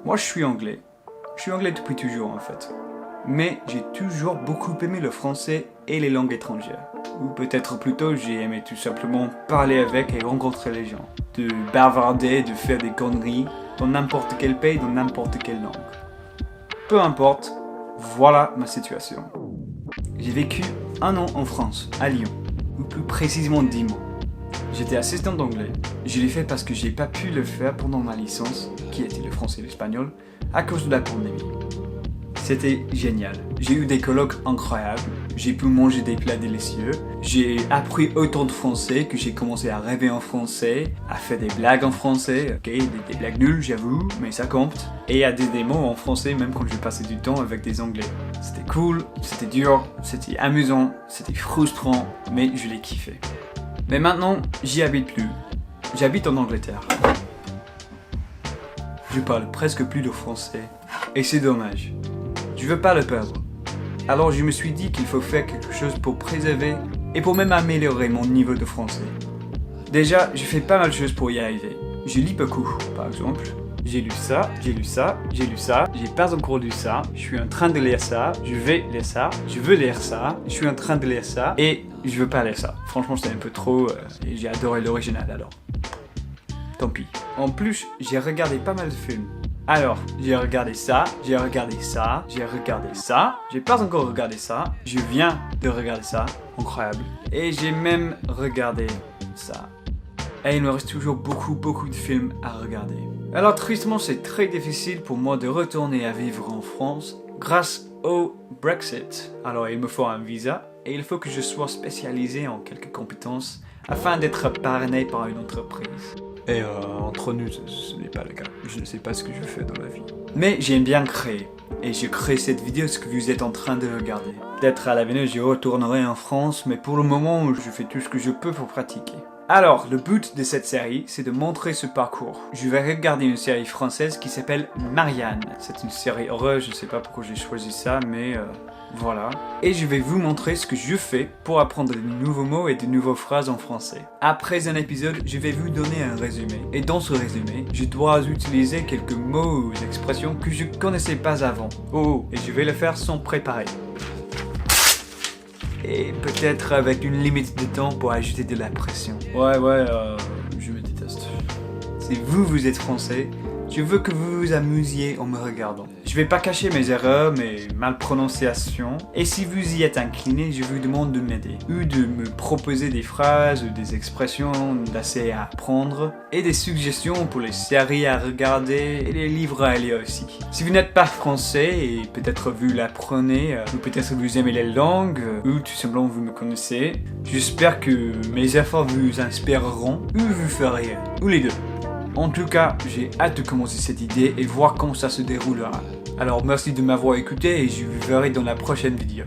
Moi je suis anglais. Je suis anglais depuis toujours en fait. Mais j'ai toujours beaucoup aimé le français et les langues étrangères. Ou peut-être plutôt j'ai aimé tout simplement parler avec et rencontrer les gens. De bavarder, de faire des conneries dans n'importe quel pays, dans n'importe quelle langue. Peu importe, voilà ma situation. J'ai vécu 1 an en France, à Lyon, ou plus précisément 10 mois. J'étais assistant d'anglais. Je l'ai fait parce que j'ai pas pu le faire pendant ma licence, qui était le français et l'espagnol, à cause de la pandémie. C'était génial. J'ai eu des colloques incroyables, j'ai pu manger des plats délicieux, j'ai appris autant de français que j'ai commencé à rêver en français, à faire des blagues en français, ok, des blagues nulles j'avoue, mais ça compte, et à dire des mots en français même quand je passais du temps avec des anglais. C'était cool, c'était dur, c'était amusant, c'était frustrant, mais je l'ai kiffé. Mais maintenant, j'y habite plus. J'habite en Angleterre. Je parle presque plus de français, et c'est dommage. Je veux pas le perdre. Alors je me suis dit qu'il faut faire quelque chose pour préserver et pour même améliorer mon niveau de français. Déjà, je fais pas mal de choses pour y arriver. Je lis beaucoup, par exemple. J'ai lu ça, j'ai lu ça, j'ai lu ça, j'ai pas encore lu ça, je suis en train de lire ça, je vais lire ça, je veux lire ça, je suis en train de lire ça, et je veux pas lire ça. Franchement, c'est un peu trop, et j'ai adoré l'original alors. Tant pis. En plus, j'ai regardé pas mal de films. Alors, j'ai regardé ça, j'ai regardé ça, j'ai regardé ça, j'ai pas encore regardé ça, je viens de regarder ça, incroyable. Et j'ai même regardé ça. Et il me reste toujours beaucoup de films à regarder. Alors tristement, c'est très difficile pour moi de retourner à vivre en France grâce au Brexit. Alors il me faut un visa et il faut que je sois spécialisé en quelques compétences afin d'être parrainé par une entreprise. Et entre nous, ce n'est pas le cas. Je ne sais pas ce que je fais dans la vie. Mais j'aime bien créer. Et je crée cette vidéo ce que vous êtes en train de regarder. Peut-être à l'avenir je retournerai en France, mais pour le moment je fais tout ce que je peux pour pratiquer. Alors, le but de cette série, c'est de montrer ce parcours. Je vais regarder une série française qui s'appelle Marianne. C'est une série heureuse, je sais pas pourquoi j'ai choisi ça, mais voilà. Et je vais vous montrer ce que je fais pour apprendre de nouveaux mots et de nouvelles phrases en français. Après un épisode, je vais vous donner un résumé. Et dans ce résumé, je dois utiliser quelques mots ou expressions que je connaissais pas avant. Et je vais le faire sans préparer. Et peut-être avec une limite de temps pour ajouter de la pression. Je me déteste. Si vous êtes français, je veux que vous vous amusiez en me regardant. Je vais pas cacher mes erreurs, mes malprononciations. Et si vous y êtes incliné, je vous demande de m'aider. Ou de me proposer des phrases ou des expressions d'assez à apprendre. Et des suggestions pour les séries à regarder et les livres à lire aussi. Si vous n'êtes pas français et peut-être vous l'apprenez, ou peut-être vous aimez les langues, ou tout simplement vous me connaissez, j'espère que mes efforts vous inspireront ou vous ferez, ou les deux. En tout cas, j'ai hâte de commencer cette idée et voir comment ça se déroulera. Alors merci de m'avoir écouté et je vous verrai dans la prochaine vidéo.